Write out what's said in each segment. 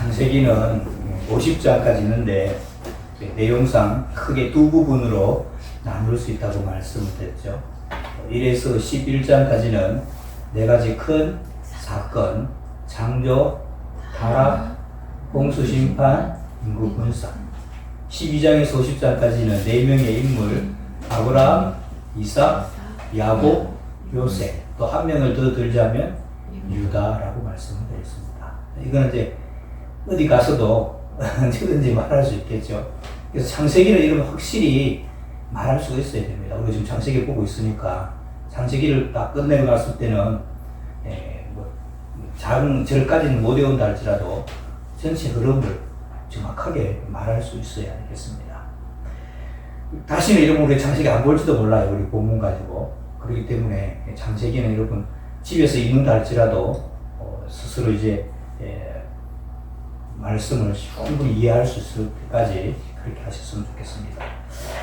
창세기는 50장까지 있는데 내용상 크게 두 부분으로 나눌 수 있다고 말씀을 드렸죠. 1에서 11장까지는 네 가지 큰 사건, 창조, 타락, 홍수심판, 인구분산. 12장에서 50장까지는 네 명의 인물, 아브라함, 이삭, 야곱, 요셉, 또 한 명을 더 들자면 유다라고 말씀을 드렸습니다. 이거는 이제 어디 가서도 언제든지 말할 수 있겠죠. 그래서 창세기를 이러면 확실히 말할 수가 있어야 됩니다. 우리 지금 창세기 보고 있으니까 창세기를 딱 끝내고 났을 때는 작은 절까지는 못 외운다 할지라도 전체 흐름을 정확하게 말할 수 있어야 되겠습니다. 다시는 이러면 우리 창세기 안 볼지도 몰라요. 우리 본문 가지고. 그렇기 때문에 창세기는 여러분 집에서 읽는다 할지라도 스스로 이제 말씀을 충분히 이해할 수 있을 때까지 그렇게 하셨으면 좋겠습니다.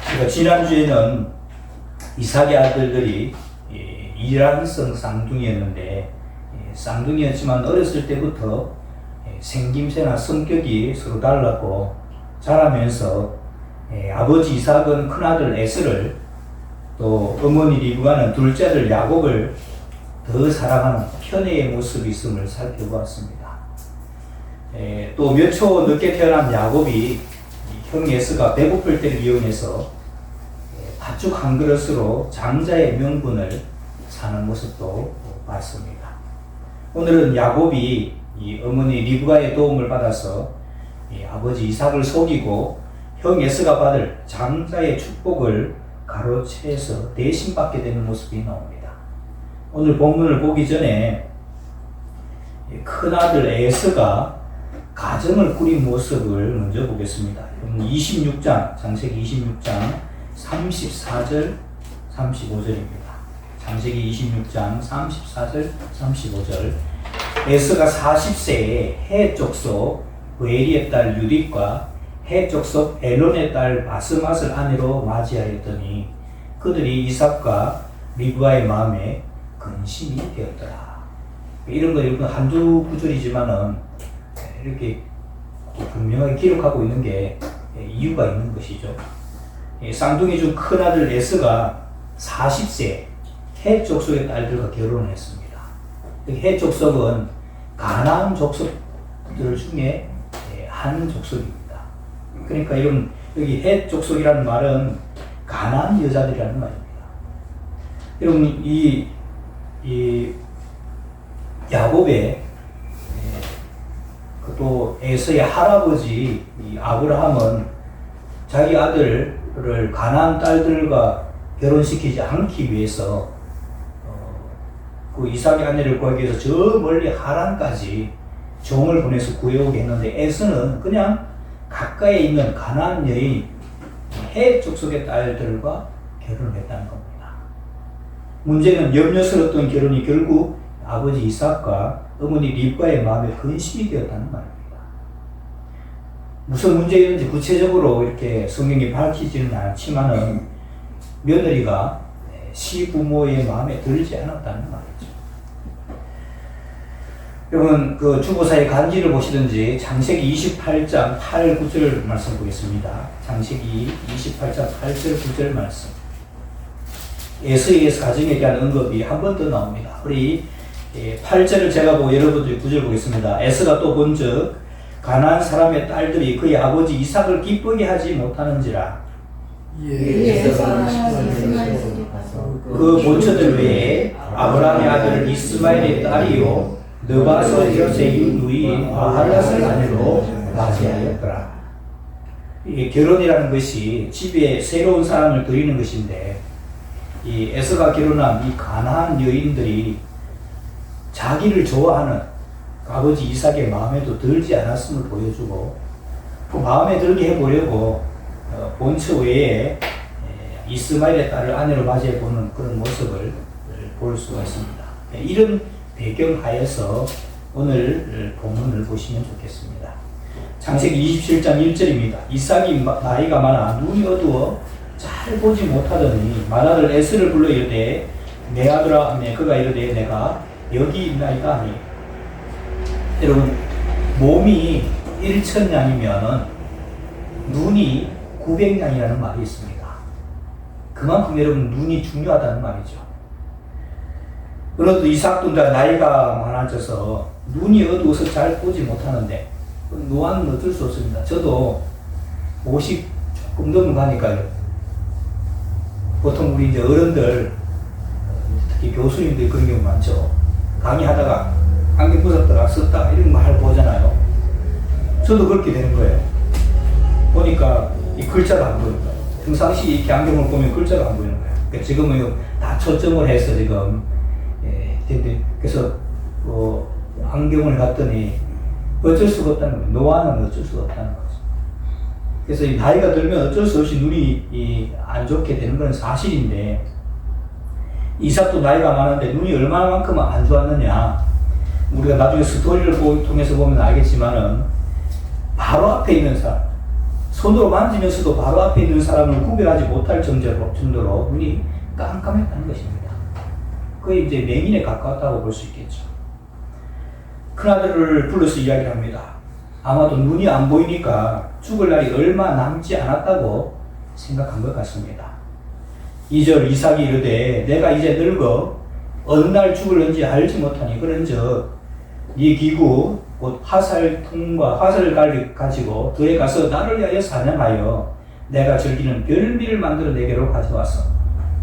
그러니까 지난주에는 이삭의 아들들이 이란성 쌍둥이였는데 쌍둥이였지만 어렸을 때부터 생김새나 성격이 서로 달랐고 자라면서 아버지 이삭은 큰아들 에스를 또 어머니 리브가는 둘째 아들 야곱을 더 사랑하는 편애의 모습이 있음을 살펴보았습니다. 또 몇 초 늦게 태어난 야곱이 형 에스가 배고플 때를 이용해서 팥죽 한 그릇으로 장자의 명분을 사는 모습도 봤습니다. 오늘은 야곱이 이 어머니 리브가의 도움을 받아서 아버지 이삭을 속이고 형 에스가 받을 장자의 축복을 가로채서 대신 받게 되는 모습이 나옵니다. 오늘 본문을 보기 전에 큰아들 에스가 가정을 꾸린 모습을 먼저 보겠습니다. 26장, 창세기 26장 34절, 35절입니다. 창세기 26장 34절, 35절. 에스가 40세에 해 족속 베리의 딸 유딧과 해 족속 엘론의 딸 바스맛을 아내로 맞이하였더니 그들이 이삭과 리브가의 마음에 근심이 되었더라. 이런 거 여러분 한두 구절이지만은 이렇게 분명하게 기록하고 있는 게 이유가 있는 것이죠. 쌍둥이 중 큰아들 에스가 40세 헷 족속의 딸들과 결혼을 했습니다. 헷 족속은 가나안 족속들 중에 한 족속입니다. 그러니까 이런 여기 헷 족속이라는 말은 가나안 여자들이라는 말입니다. 여러분 이 야곱의 또 에서의 할아버지 아브라함은 자기 아들을 가나안 딸들과 결혼시키지 않기 위해서 그 이삭의 아내를 구하기 위해서 저 멀리 하란까지 종을 보내서 구해오게 했는데 에서는 그냥 가까이에 있는 가나안 여인 헷 족속의 딸들과 결혼을 했다는 겁니다. 문제는 염려스러웠던 결혼이 결국 아버지 이삭과 어머니 리브가의 마음에 근심이 되었다는 말입니다. 무슨 문제였는지 구체적으로 이렇게 성경이 밝히지는 않지만은 며느리가 시부모의 마음에 들지 않았다는 말이죠. 여러분 그 주보사의 간지를 보시든지 창세기 28장 8, 9절 말씀 보겠습니다. 창세기 28장 8절 9절 말씀. 에서의 가정에 대한 언급이 한 번 더 나옵니다. 우리 8절을 제가 보고 여러분들이 9절 보겠습니다. 에스가 또 본즉 가나안 사람의 딸들이 그의 아버지 이삭을 기쁘게 하지 못하는지라. 그 본처들 외에 아브라함의 아들 이스마엘의 딸이요 느바서 여세의 누이인 마할랏을 아내로 맞이하였더라. 결혼이라는 것이 집에 새로운 사람을 들이는 것인데 이 에서가 결혼한 이 가나안 여인들이 자기를 좋아하는 아버지 이삭의 마음에도 들지 않았음을 보여주고 그 마음에 들게 해보려고 본처 외에 이스마엘의 딸을 아내로 맞이해보는 그런 모습을 볼 수가 있습니다. 이런 배경하에서 오늘 본문을 보시면 좋겠습니다. 창세기 27장 1절입니다. 이삭이 나이가 많아 눈이 어두워 잘 보지 못하더니 맏아들 에스를 불러 이르되 내 아들아 그가 이르되 내가 여기 있나이다 하니. 여러분 몸이 1,000냥이면은 눈이 900냥이라는 말이 있습니다. 그만큼 여러분 눈이 중요하다는 말이죠. 그래도 이삭도 나이가 많아져서 눈이 어두워서 잘 보지 못하는데 노안은 어쩔 수 없습니다. 저도 50 조금 넘어가니까요. 보통 우리 이제 어른들, 특히 교수님들 그런 경우 많죠. 강의하다가 안경 벗었다가 썼다 이런 말 보잖아요. 저도 그렇게 되는 거예요. 보니까 이 글자가 안 보이는 거예요. 평상시 이렇게 안경을 보면 글자가 안 보이는 거예요. 그러니까 지금은 다 초점을 해서 지금 그래서 안경을 갔더니 어쩔 수가 없다는 거예요. 노안은 어쩔 수가 없다는 거죠. 그래서 이 나이가 들면 어쩔 수 없이 눈이 안 좋게 되는 건 사실인데, 이삭도 나이가 많은데 눈이 얼마만큼 안 좋았느냐, 우리가 나중에 스토리를 통해서 보면 알겠지만은 바로 앞에 있는 사람, 손으로 만지면서도 바로 앞에 있는 사람을 구별하지 못할 정도로 눈이 깜깜했다는 것입니다. 거의 이제 맹인에 가까웠다고 볼 수 있겠죠. 큰아들을 불러서 이야기를 합니다. 아마도 눈이 안 보이니까 죽을 날이 얼마 남지 않았다고 생각한 것 같습니다. 2절 이삭이 이르되 내가 이제 늙어 어느 날 죽을는지 알지 못하니 그런즉 네 기구 곧 화살통과 화살을 가지고 들에 가서 나를 위하여 사냥하여 내가 즐기는 별미를 만들어 내게로 가져와서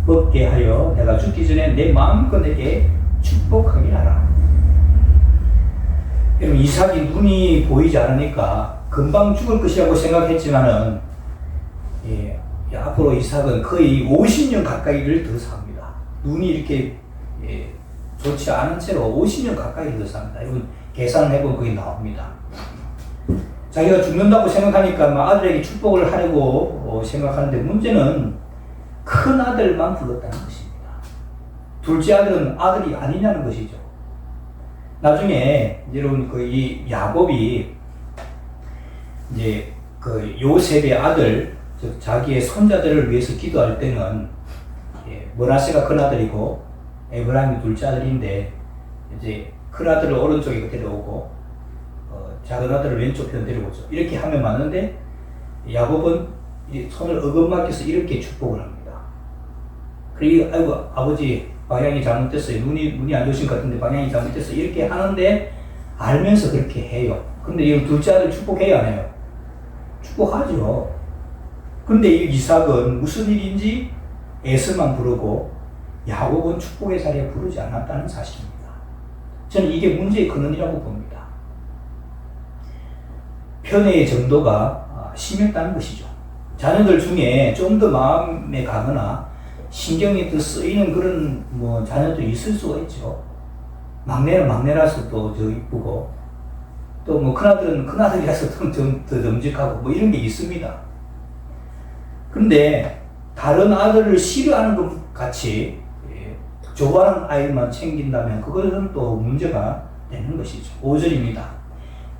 먹게 하여 내가 죽기 전에 내 마음껏 내게 축복하게 하라. 여러분, 이삭이 눈이 보이지 않으니까 금방 죽을 것이라고 생각했지만은 앞으로 이삭은 거의 50년 가까이를 더 삽니다. 눈이 이렇게 좋지 않은 채로 50년 가까이 더 삽니다. 이건 계산을 해보면 그게 나옵니다. 자기가 죽는다고 생각하니까 아들에게 축복을 하려고 생각하는데, 문제는 큰 아들만 불렀다는 것입니다. 둘째 아들은 아들이 아니냐는 것이죠. 나중에 여러분 이 야곱이 이제 그 요셉의 아들, 즉 자기의 손자들을 위해서 기도할 때는 므낫세가 큰 아들이고 에브라임이 둘째 아들인데, 이제 큰 아들을 오른쪽에 데려오고 작은 아들을 왼쪽 편 데려오죠. 이렇게 하면 맞는데 야곱은 손을 어긋맞게서 이렇게 축복을 합니다. 그리고 아이고 아버지 방향이 잘못됐어요. 눈이 안 좋으신 것 같은데 방향이 잘못됐어요. 이렇게 하는데 알면서 그렇게 해요. 근데 이 둘째 아들 축복해야 안 해요? 축복하죠. 근데 이 이삭은 무슨 일인지 에서만 부르고 야곱은 축복의 자리에 부르지 않았다는 사실입니다. 저는 이게 문제의 근원이라고 봅니다. 편애의 정도가 심했다는 것이죠. 자녀들 중에 좀 더 마음에 가거나 신경이 더 쓰이는 그런 자녀들이 있을 수가 있죠. 막내는 막내라서 또 더 이쁘고, 또 큰아들은 큰아들이라서 더 듬직하고 이런 게 있습니다. 그런데 다른 아들을 싫어하는 것 같이 좋아하는 아이만 챙긴다면 그것은 또 문제가 되는 것이죠. 5절입니다.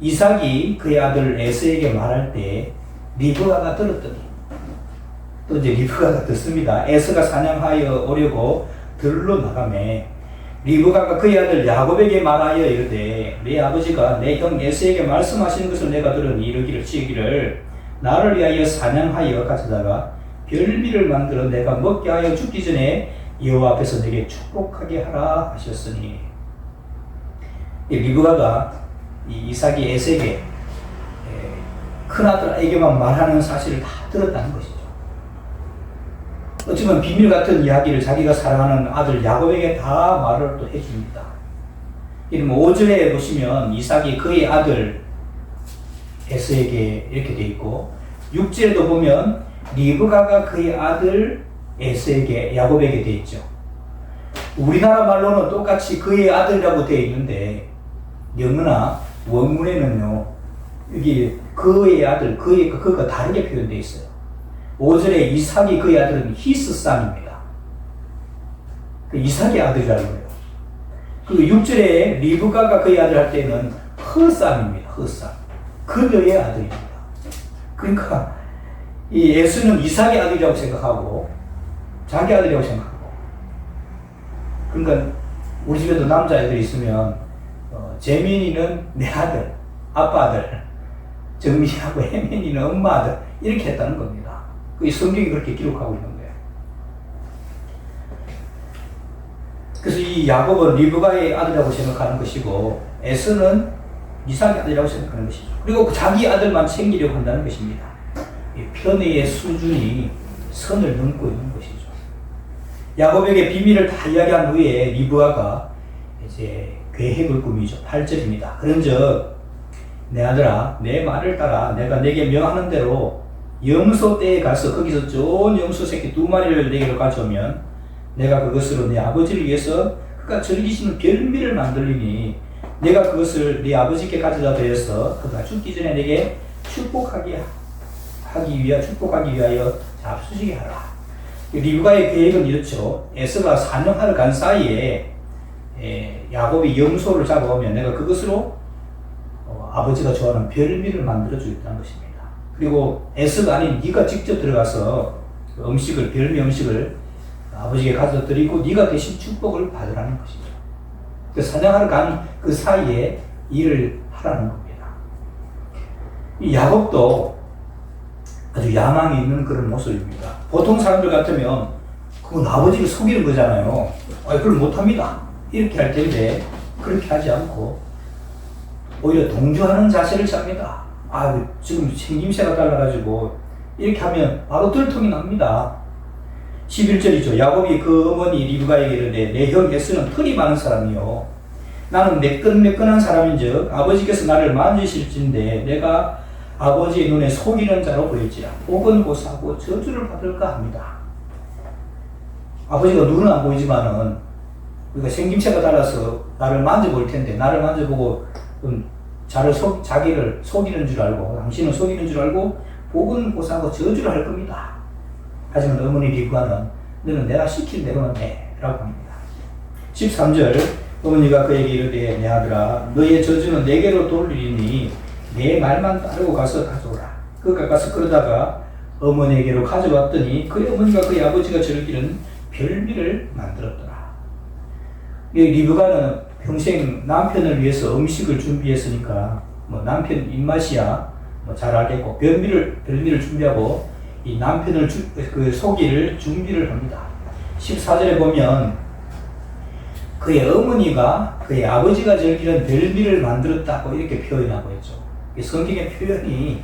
이삭이 그의 아들 에서에게 말할 때 리브가가 들었더니, 또 이제 리브가가 듣습니다. 에서가 사냥하여 오려고 들로 나가매 리브가가 그의 아들 야곱에게 말하여 이르되 내 아버지가 내 형 에서에게 말씀하시는 것을 내가 들으니 이르기를 시기를 나를 위하여 사냥하여 가져다가 별미를 만들어 내가 먹게 하여 죽기 전에 여호와 앞에서 내게 축복하게 하라 하셨으니, 리브가가 이삭이 에서에게 큰아들에게만 말하는 사실을 다 들었다는 것이죠. 어쩌면 비밀 같은 이야기를 자기가 사랑하는 아들 야곱에게 다 말을 또 해줍니다. 5절에 보시면 이삭이 그의 아들 에서에게 이렇게 돼 있고, 6절에도 보면 리브가가 그의 아들 에서에게 야곱에게 돼 있죠. 우리나라 말로는 똑같이 그의 아들이라고 되어 있는데 영어나 원문에는요 여기 그의 아들, 그가 다르게 표현되어 있어요. 5절에 이삭이 그의 아들은 his son입니다. 그 이삭의 아들이라는 거예요. 그리고 6절에 리브가가 그의 아들 할 때는 her son입니다. her son. 그녀의 아들입니다. 그러니까 이 에서는 이삭의 아들이라고 생각하고 자기 아들이라고 생각하고, 그러니까 우리 집에도 남자애들이 있으면 재민이는 내 아들, 아빠 아들, 정미하고 헤맨이는 엄마 아들 이렇게 했다는 겁니다. 그 성경이 그렇게 기록하고 있는 거예요. 그래서 이 야곱은 리브가의 아들이라고 생각하는 것이고 에서는 이삭의 아들이라고 생각하는 것이죠. 그리고 자기 아들만 챙기려고 한다는 것입니다. 편의의 수준이 선을 넘고 있는 것이죠. 야곱에게 비밀을 다 이야기한 후에 리브가가 이제 계획을 꾸미죠. 8절입니다. 그런즉 내 아들아, 내 말을 따라 내가 내게 명하는 대로 염소 떼에 가서 거기서 좋은 염소 새끼 2마리를 내게로 가져오면 내가 그것으로 내 아버지를 위해서 그가 즐기시는 별미를 만들리니 내가 그것을 네 아버지께 가져다 드려서 그가 죽기 전에 내게 축복하기 위하여 잡수시게 하라. 리브가의 계획은 이렇죠. 에서가 사냥하러 간 사이에 야곱이 염소를 잡아오면 내가 그것으로 아버지가 좋아하는 별미를 만들어 주겠다는 것입니다. 그리고 에서가 아닌 네가 직접 들어가서 음식을, 별미 음식을 아버지에게 가져다 드리고 네가 대신 축복을 받으라는 것이죠. 그 사냥하러 간 그 사이에 일을 하라는 겁니다. 이 야곱도 아주 야망이 있는 그런 모습입니다. 보통 사람들 같으면 그건 아버지를 속이는 거잖아요. 그걸 못합니다. 이렇게 할 텐데 그렇게 하지 않고 오히려 동조하는 자세를 취합니다. 지금 생김새가 달라가지고 이렇게 하면 바로 들통이 납니다. 11절이죠. 야곱이 그 어머니 리브가에게 이르되 내 형 에서는 털이 많은 사람이요 나는 매끈매끈한 사람인즉 아버지께서 나를 만지실진데 내가 아버지의 눈에 속이는 자로 보일지라 혹은 고사하고 저주를 받을까 합니다. 아버지가 눈은 안 보이지만은 우리가 생김새가 달라서 나를 만져볼 텐데 나를 만져보고 자기를 속이는 줄 알고 당신은 속이는 줄 알고 혹은 고사하고 저주를 할 겁니다. 하지만 어머니 리브가는 너는 내가 시킨 대로는 해 라고 합니다. 13절 어머니가 그에게 이르되 내 아들아 너의 저주는 내게로 돌리니 내 말만 따르고 가서 가져오라. 그가 가서 그러다가 어머니에게로 가져왔더니 그의 어머니가 그의 아버지가 즐기는 별미를 만들었더라. 리브가는 평생 남편을 위해서 음식을 준비했으니까 남편 입맛이야 잘 알겠고 별미를 준비하고 이 남편을 속일 준비를 합니다. 14절에 보면 그의 어머니가 그의 아버지가 즐기는 별미를 만들었다고 이렇게 표현하고 있죠. 성경의 표현이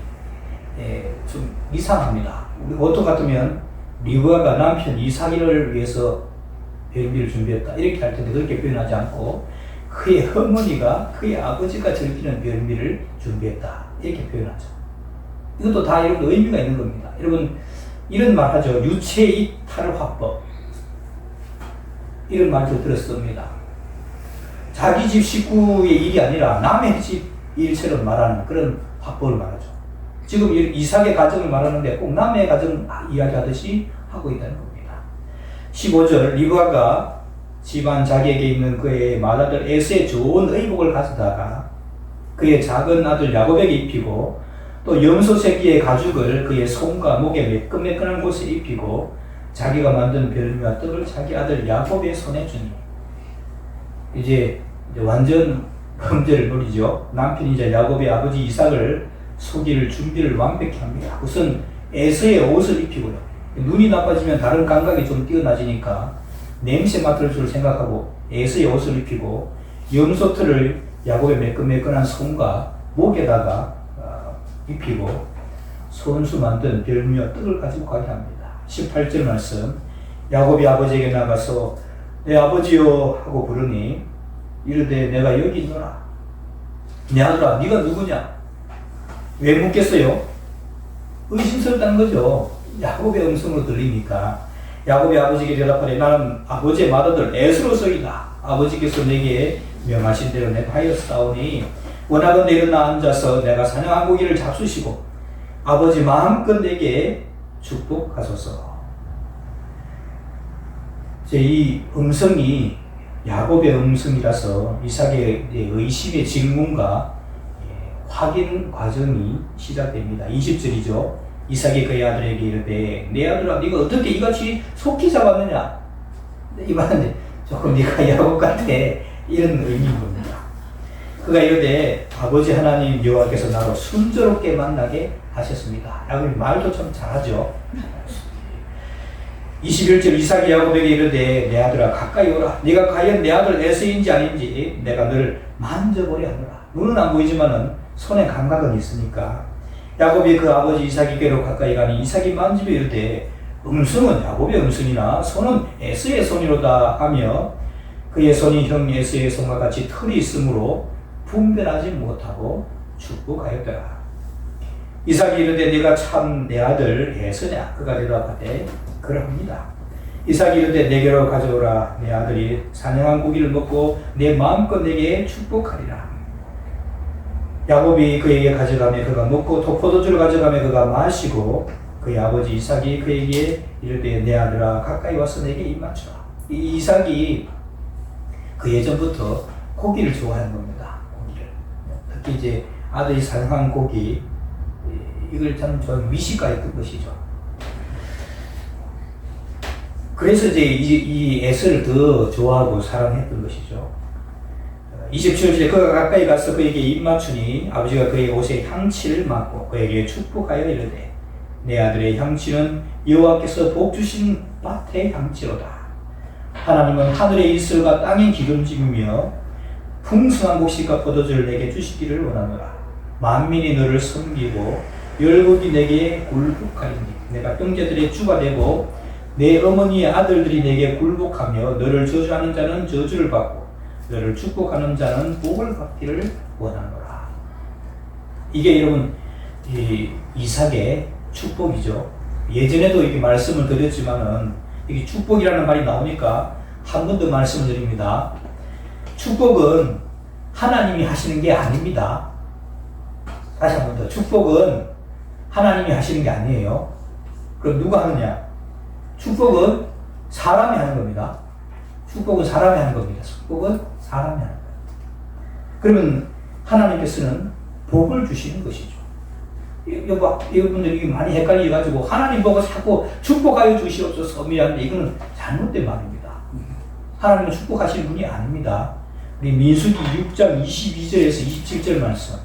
좀 이상합니다. 우리 보통 같으면 리브가가 남편 이삭을 위해서 별미를 준비했다 이렇게 할 텐데 그렇게 표현하지 않고 그의 어머니가 그의 아버지가 즐기는 별미를 준비했다 이렇게 표현하죠. 이것도 다 이런 의미가 있는 겁니다. 여러분 이런 말 하죠. 유체이탈 화법 이런 말도 들었습니다. 자기 집 식구의 일이 아니라 남의 집 일처럼 말하는 그런 화법을 말하죠. 지금 이삭의 가정을 말하는데 꼭 남의 가정 이야기하듯이 하고 있다는 겁니다. 15절 리브가가 집안 자기에게 있는 그의 맏아들 에서의 좋은 의복을 가져다가 그의 작은 아들 야곱에게 입히고 또 염소 새끼의 가죽을 그의 손과 목에 매끈매끈한 곳에 입히고 자기가 만든 별미와 떡을 자기 아들 야곱의 손에 주니 이제 완전 범죄를 벌이죠. 남편이자 야곱의 아버지 이삭을 속일 준비를 완벽히 합니다. 우선 에서의 옷을 입히고요. 눈이 나빠지면 다른 감각이 좀 뛰어나지니까 냄새 맡을 줄 생각하고 에서의 옷을 입히고 염소털을 야곱의 매끈매끈한 손과 목에다가 입히고 손수 만든 별미와 떡을 가지고 가게 합니다. 18절 말씀 야곱이 아버지에게 나가서 내 아버지요 하고 부르니 이르되 내가 여기 있노라. 내 아들아 네가 누구냐? 왜 묻겠어요? 의심스럽다는 거죠. 야곱의 음성으로 들리니까 야곱이 아버지에게 대답하되 나는 아버지의 맏아들 에스로서이다. 아버지께서 내게 명하신 대로 내가 하였사오니 원하건대 일어나 앉아서 내가 사냥한 고기를 잡수시고 아버지 마음껏 내게 축복하소서. 이 음성이 야곱의 음성이라서 이삭의 의심의 질문과 확인 과정이 시작됩니다. 20절이죠. 이삭이 그의 아들에게 이르되 내 아들아 네가 어떻게 이같이 속히 잡았느냐? 이 말은 조금 네가 야곱 같아 이런 의미인 겁니다. 그가 이르되 아버지 하나님 여호와께서 나로 순조롭게 만나게 하셨습니다. 야곱이 말도 참 잘하죠. 21절 이삭이 야곱에게 이르되 내 아들아 가까이 오라. 네가 과연 내 아들 에서인지 아닌지 내가 너를 만져보려 하노라. 눈은 안 보이지만은 손에 감각은 있으니까 야곱이 그 아버지 이삭에게로 가까이 가니 이삭이 만지며 이르되 음성은 야곱의 음성이나 손은 에서의 손이로다 하며 그의 손이 형 에서의 손과 같이 털이 있으므로 분별하지 못하고 축복하였더라. 이삭이 이르되 네가 참 내 아들 에서냐? 그가 대답하되 그러합니다. 이삭이 이르되 내게로 가져오라. 내 아들이 사냥한 고기를 먹고 내 마음껏 내게 축복하리라. 야곱이 그에게 가져가며 그가 먹고 또 포도주를 가져가며 그가 마시고 그의 아버지 이삭이 그에게 이르되 내 아들아 가까이 와서 내게 입맞추라. 이 이삭이 그 예전부터 고기를 좋아하는 겁니다. 고기를. 특히 이제 아들이 사냥한 고기 이걸 참 좋아하는 미식가였던 것이죠. 그래서 이제 이 에서를 더 좋아하고 사랑했던 것이죠. 27절에 그가 가까이 가서 그에게 입맞추니 아버지가 그의 옷에 향치를 맡고 그에게 축복하여 이르되 내 아들의 향치는 여호와께서 복주신 밭의 향치로다. 하나님은 하늘의 이슬과 땅의 기름짐이며 풍성한 곡식과 포도주를 내게 주시기를 원하노라. 만민이 너를 섬기고 열국이 내게 굴복하리니 내가 형제들의 주가 되고 내 어머니의 아들들이 내게 굴복하며 너를 저주하는 자는 저주를 받고 너를 축복하는 자는 복을 받기를 원하노라. 이게 여러분 이삭의 축복이죠. 예전에도 이렇게 말씀을 드렸지만은 이게 축복이라는 말이 나오니까 한 번 더 말씀을 드립니다. 축복은 하나님이 하시는 게 아닙니다. 다시 한 번 더. 축복은 하나님이 하시는 게 아니에요. 그럼 누가 하느냐? 축복은 사람이 하는 겁니다. 축복은 사람이 하는 겁니다. 축복은 사람이 하는 거예요. 그러면 하나님께서는 복을 주시는 것이죠. 여러분들이 많이 헷갈려가지고 하나님 보고 자꾸 축복하여 주시옵소서 미안한데 이거는 잘못된 말입니다. 하나님은 축복하시는 분이 아닙니다. 우리 민수기 6장 22절에서 27절 말씀,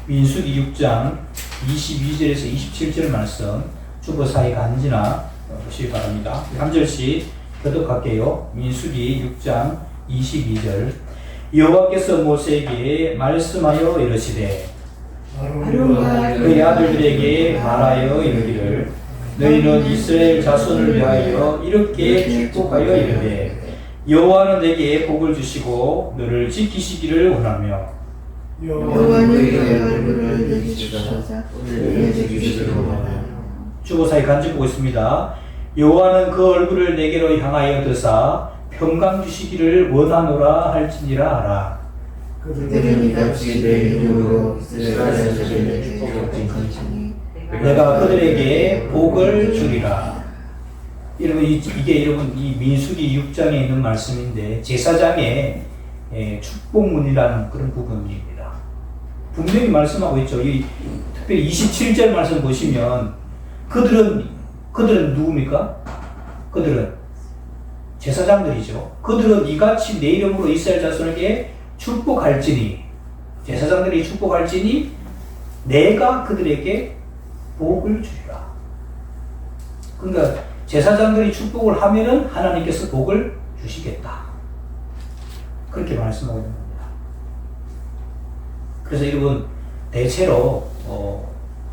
민수기 6장 22절에서 27절 말씀 주보사에 간지나 보시기 바랍니다. 한 절씩 교독할게요. 민수기 6장 22절 여호와께서 모세에게 말씀하여 이르시되 그의 아들들에게 말하여 이르기를 너희는 이스라엘 자손을 위하여 이렇게 축복하여 이르되 여호와는 내게 복을 주시고 너를 지키시기를 원하며 여호와는 그의 얼굴을 내게 주시사 내게 주시기를 원하며 주보사에 간증 보고 있습니다. 여호와는 그 얼굴을 내게로 향하여 드사 평강 주시기를 원하노라 할지니라 하라. 그들은 이같이 내 이름으로 이스라엘 자손에게 축복을 주시니 내가 그들에게 복을 주리라. 여러분 이게 여러분 이 민수기 6장에 있는 말씀인데 제사장의 축복문이라는 그런 부분입니다. 분명히 말씀하고 있죠. 특별히 27절 말씀 보시면 그들은 누굽니까? 그들은 제사장들이죠. 그들은 이같이 내 이름으로 이스라엘 자손에게 축복할지니 제사장들이 축복할지니 내가 그들에게 복을 주리라. 그러니까 제사장들이 축복을 하면은 하나님께서 복을 주시겠다. 그렇게 말씀하고 있는 겁니다. 그래서 여러분 대체로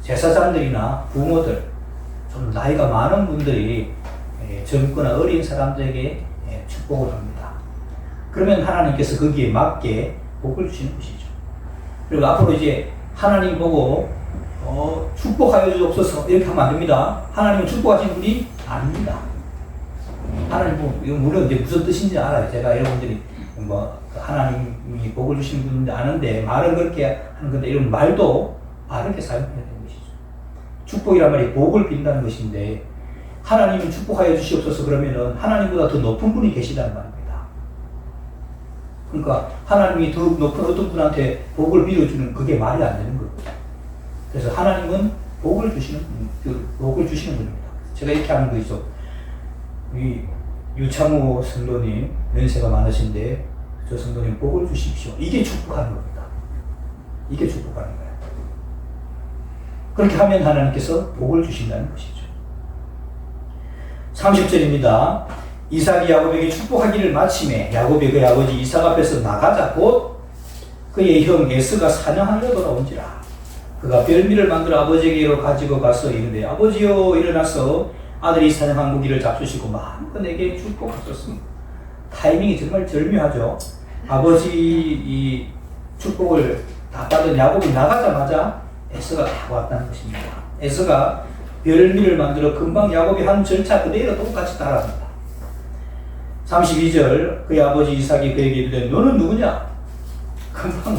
제사장들이나 부모들 좀 나이가 많은 분들이 젊거나 어린 사람들에게 축복을 합니다. 그러면 하나님께서 거기에 맞게 복을 주시는 것이죠. 그리고 앞으로 이제 하나님 보고 축복하여 주옵소서 이렇게 하면 안 됩니다. 하나님은 축복하시는 분이 아닙니다. 하나님 이거 물론 이제 무슨 뜻인지 알아요. 제가 여러분들이 하나님이 복을 주시는 분인지 아는데 말은 그렇게 하는 건데 이런 말도 바르게 사용해야 되는 것이죠. 축복이란 말이 복을 빈다는 것인데 하나님은 축복하여 주시옵소서 그러면은 하나님보다 더 높은 분이 계시다는 말입니다. 그러니까 하나님이 더 높은 어떤 분한테 복을 빌어주는 그게 말이 안 되는 거예요. 그래서 하나님은 복을 주시는 분입니다. 제가 이렇게 하는 거 있죠. 이 유창호 성도님 연세가 많으신데 저 성도님 복을 주십시오. 이게 축복하는 겁니다. 이게 축복하는 거예요. 그렇게 하면 하나님께서 복을 주신다는 것이죠. 30절입니다. 이삭이 야곱에게 축복하기를 마침에 야곱이 그의 아버지 이삭 앞에서 나가자 곧 그의 형 에스가 사냥하려 돌아온지라. 그가 별미를 만들어 아버지에게로 가지고 가서 이르되 아버지여 일어나서 아들이 사냥한 고기를 잡수시고 마음껏 내게 축복하셨습니다. 타이밍이 정말 절묘하죠. 아버지 이 축복을 다 받은 야곱이 나가자마자 에서가 다 왔다는 것입니다. 에서가 별미를 만들어 금방 야곱이 한 절차 그대로 똑같이 따라합니다. 32절 그의 아버지 이삭이 그에게 이르되 너는 누구냐? 금방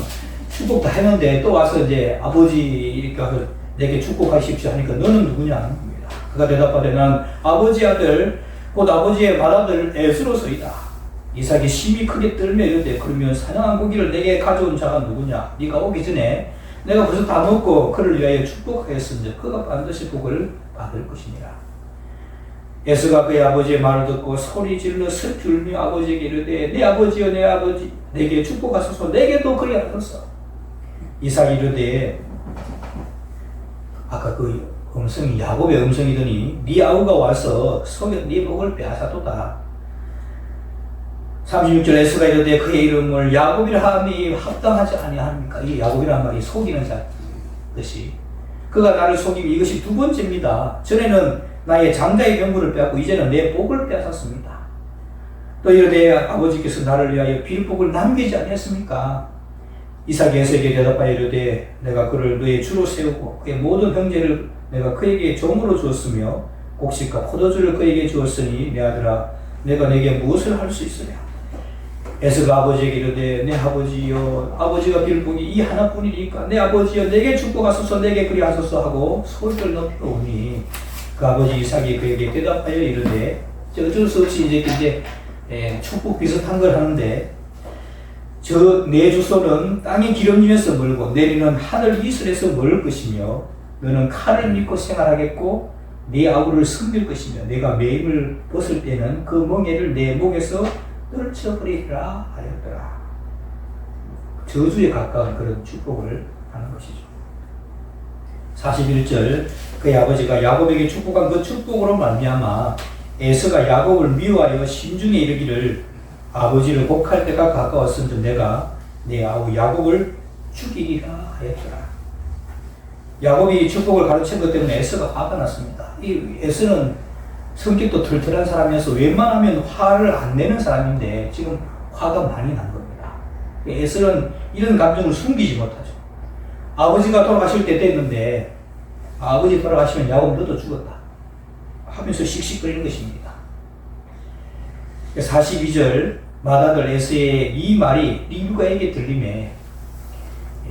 축복 다 했는데 또 와서 이제 아버지 이렇게 와서 내게 축복하십시오 하니까 너는 누구냐? 그가 대답하되 난 아버지 아들 곧 아버지의 맏아들 에스로서이다. 이삭이 심히 크게 떨며 이르되 그러면 사냥한 고기를 내게 가져온 자가 누구냐? 네가 오기 전에 내가 벌써 다 먹고 그를 위하여 축복하였은즉 그가 반드시 복을 받을 것이니라. 에스가 그의 아버지의 말을 듣고 소리 질러 슬피 울며 아버지에게 이르되 내 아버지여 내 아버지 내게 축복하소서 내게도 그리하소서. 이삭이 이르되 아까 그 음성이 야곱의 음성이더니 네 아우가 와서 속여 네 복을 빼앗아도다. 36절 에스가 이르되 그의 이름을 야곱이라 함이 합당하지 아니합니까? 이 야곱이란 말이 속이는 자 뜻이 그가 나를 속이고 이것이 두 번째입니다. 전에는 나의 장자의 명분을 빼앗고 이제는 내 복을 빼앗았습니다. 또 이르되 아버지께서 나를 위하여 빌복을 남기지 아니했습니까? 이삭이 에서에게 대답하여 이르되 내가 그를 너의 주로 세우고 그의 모든 형제를 내가 그에게 종으로 주었으며 곡식과 포도주를 그에게 주었으니 내 아들아 내가 내게 무엇을 할 수 있으랴? 에서가 아버지에게 이르되 내 아버지여 아버지가 빌복이 이 하나뿐이니까 내 아버지여 내게 축복하소서 내게 그리하소서 하고 소리를 높여 오니 그 아버지 이삭이 그에게 대답하여 이르되 어쩔 수 없이 이제 축복 비슷한 걸 하는데 저 내 주소는 땅의 기름짐에서 멀고 내리는 하늘 이슬에서 멀을 것이며 너는 칼을 믿고 생활하겠고 네 아우를 섬길 것이며 내가 매임을 벗을 때는 그 멍에를 내 목에서 떨쳐버리리라 하였더라. 저주에 가까운 그런 축복을 하는 것이죠. 41절 그의 아버지가 야곱에게 축복한 그 축복으로 말미암아 에서가 야곱을 미워하여 심중에 이르기를 아버지를 복할 때가 가까웠은즉 내가 내 아우 야곱을 죽이리라 하였더라. 야곱이 축복을 가르친 것 때문에 에서가 화가 났습니다. 이 에서는 성격도 털털한 사람이어서 웬만하면 화를 안 내는 사람인데 지금 화가 많이 난 겁니다. 에서는 이런 감정을 숨기지 못하죠. 아버지가 돌아가실 때 됐는데 아버지 돌아가시면 야곱 너도 죽었다 하면서 씩씩거리는 것입니다. 42절 맏아들 에서의 이 말이 리브가에게 들리매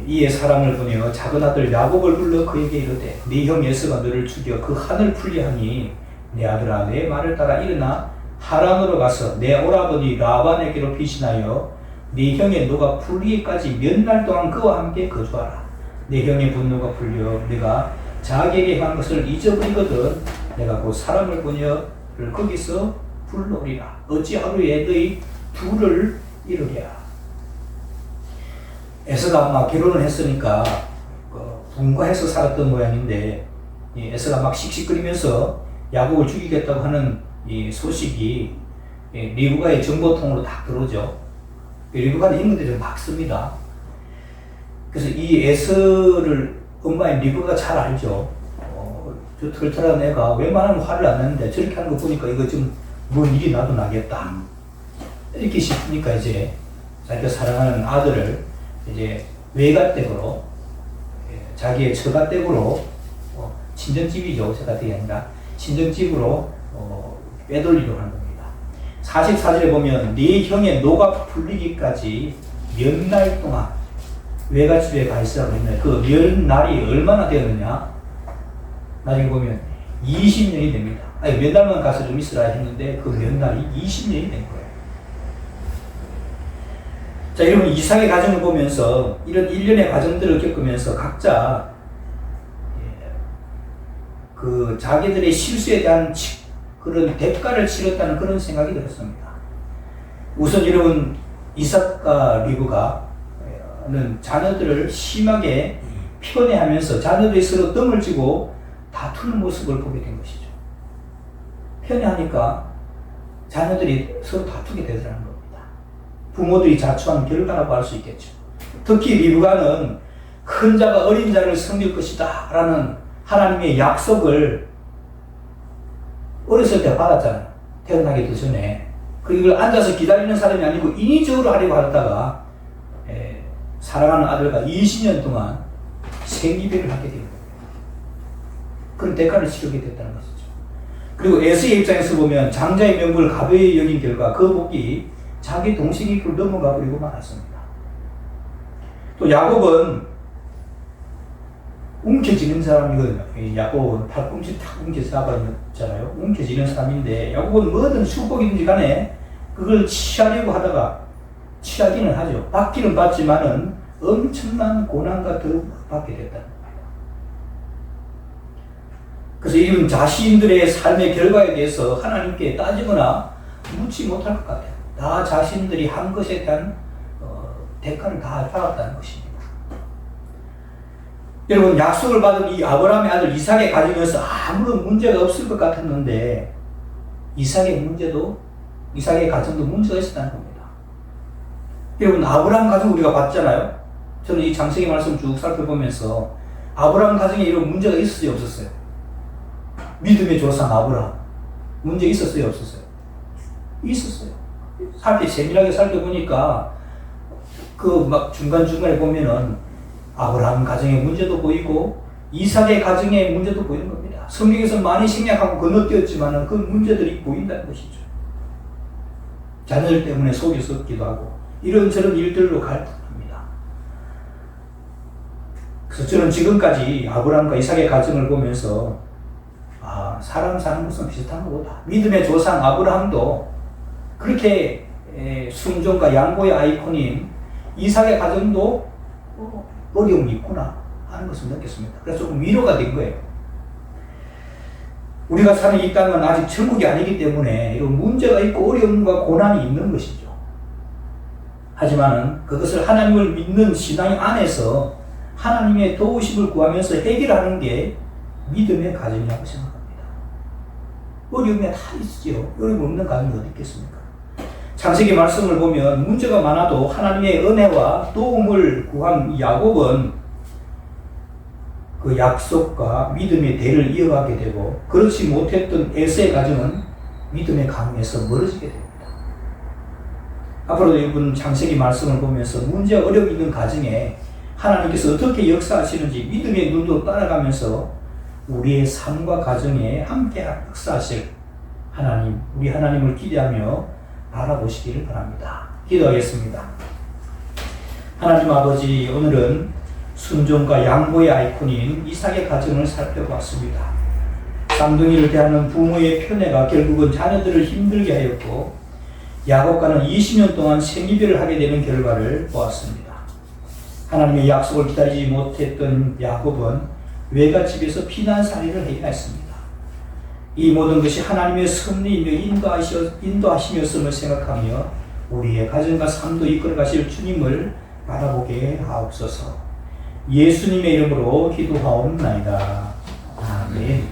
이에 사람을 보내어 작은 아들 야곱을 불러 그에게 이르되 네 형 에서가 너를 죽여 그 한을 풀리하니 내 아들아 내 말을 따라 일어나 하란으로 가서 내 오라버니 라반에게로 피신하여 네 형의 노가 풀리기까지 몇 날 동안 그와 함께 거주하라. 내 형의 분노가 풀려 내가 자기에게 한 것을 잊어버리거든 내가 곧 사람을 보내어를 거기서 불러오리라. 어찌 하루에 너희 둘을 이루랴. 에서가 아마 결혼을 했으니까 분가해서 살았던 모양인데 에서가 막 씩씩거리면서 야곱을 죽이겠다고 하는 이 소식이 리브가의 정보통으로 딱 들어오죠. 리브가는 인물들이 막 씁니다. 그래서 이 에서를 엄마인 리브가가 잘 알죠. 저 털털한 애가 웬만하면 화를 안 내는데 저렇게 하는 거 보니까 이거 좀 뭔 일이 나도 나겠다 이렇게 싶으니까 이제 자기가 사랑하는 아들을 이제 외가댁으로 자기의 처가댁으로 친정집이죠. 처가댁이 아니라 친정집으로 빼돌리려고 하는 겁니다. 44절에 보면 네 형의 노가 풀리기까지 몇 날 동안 외갓집에 가 있으라고 했는데 그 몇 날이 얼마나 되었느냐 나중에 보면 20년이 됩니다. 아니 몇 달만 가서 좀 있으라 했는데 그 몇 날이 20년이 된 거예요. 자, 여러분 이삭의 가정을 보면서 이런 일련의 과정들을 겪으면서 각자 그 자기들의 실수에 대한 그런 대가를 치렀다는 그런 생각이 들었습니다. 우선 여러분 이삭과 리브가 야곱은 자녀들을 심하게 편애하면서 자녀들이 서로 뜸을 쥐고 다투는 모습을 보게 된 것이죠. 편애하니까 자녀들이 서로 다투게 되더라는 겁니다. 부모들이 자초한 결과라고 할 수 있겠죠. 특히 리브가는 큰 자가 어린 자를 섬길 것이다 라는 하나님의 약속을 어렸을 때 받았잖아요. 태어나기도 전에. 그리고 이걸 앉아서 기다리는 사람이 아니고 인위적으로 하려고 하다가 사랑하는 아들과 20년 동안 생이별을 하게 됩니다. 그런 대가를 치르게 됐다는 것이죠. 그리고 에서의 입장에서 보면 장자의 명분을 가벼이 여긴 결과 그 복이 자기 동생의 입으로 넘어가 버리고 말았습니다. 또 야곱은 움켜쥐는 사람이거든요. 야곱은 팔꿈치 탁 움켜서 잡아있잖아요. 움켜쥐는 사람인데 야곱은 뭐든 축복이든지 간에 그걸 취하려고 하다가 취하기는 하죠. 받기는 받지만은 엄청난 고난과 더움을 받게 됐다는 겁니다. 그래서 이런 자신들의 삶의 결과에 대해서 하나님께 따지거나 묻지 못할 것 같아요. 다 자신들이 한 것에 대한 대가를 다 받았다는 것입니다. 여러분, 약속을 받은 이 아브라함의 아들 이삭의 가정에서 아무런 문제가 없을 것 같았는데 이삭의 가정도 문제가 있었다는 겁니다. 여러분, 아브라함 가정 우리가 봤잖아요. 저는 이 창세기 말씀 쭉 살펴보면서 아브라함 가정에 이런 문제가 있었어요, 없었어요? 믿음의 조상 아브라함 문제 있었어요, 없었어요? 있었어요. 세밀하게 살펴보니까 그 막 중간중간에 보면은 아브라함 가정의 문제도 보이고 이삭의 가정의 문제도 보이는 겁니다. 성경에서 많이 생략하고 건너뛰었지만 그 문제들이 보인다는 것이죠. 자녀들 때문에 속이 썩기도 하고 이런저런 일들로 갈등합니다. 그래서 저는 지금까지 아브라함과 이삭의 가정을 보면서 사람 사는 것은 비슷한 것보다 믿음의 조상 아브라함도 그렇게 순종과 양보의 아이콘인 이삭의 가정도 어려움이 있구나 하는 것을 느꼈습니다. 그래서 조금 위로가 된 거예요. 우리가 사는 이 땅은 아직 천국이 아니기 때문에 이런 문제가 있고 어려움과 고난이 있는 것이죠. 하지만 그것을 하나님을 믿는 신앙 안에서 하나님의 도우심을 구하면서 해결하는 게 믿음의 가정이라고 생각합니다. 어려움이 다 있지요. 어려움 없는 가정이 어디 있겠습니까? 창세기 말씀을 보면 문제가 많아도 하나님의 은혜와 도움을 구한 야곱은 그 약속과 믿음의 대를 이어가게 되고 그렇지 못했던 에서의 가정은 믿음의 강에서 멀어지게 됩니다. 앞으로도 이번 창세기 말씀을 보면서 문제 어려움이 있는 가정에 하나님께서 어떻게 역사하시는지 믿음의 눈으로 따라가면서 우리의 삶과 가정에 함께 역사하실 하나님, 우리 하나님을 기대하며 바라보시기를 바랍니다. 기도하겠습니다. 하나님 아버지, 오늘은 순종과 양보의 아이콘인 이삭의 가정을 살펴봤습니다. 쌍둥이를 대하는 부모의 편애가 결국은 자녀들을 힘들게 하였고 야곱과는 20년 동안 생이별을 하게 되는 결과를 보았습니다. 하나님의 약속을 기다리지 못했던 야곱은 외갓집에서 피난살이를 해야 했습니다. 이 모든 것이 하나님의 섭리이며 인도하심이었음을 생각하며 우리의 가정과 삶도 이끌어 가실 주님을 바라보게 하옵소서. 예수님의 이름으로 기도하옵나이다. 아멘.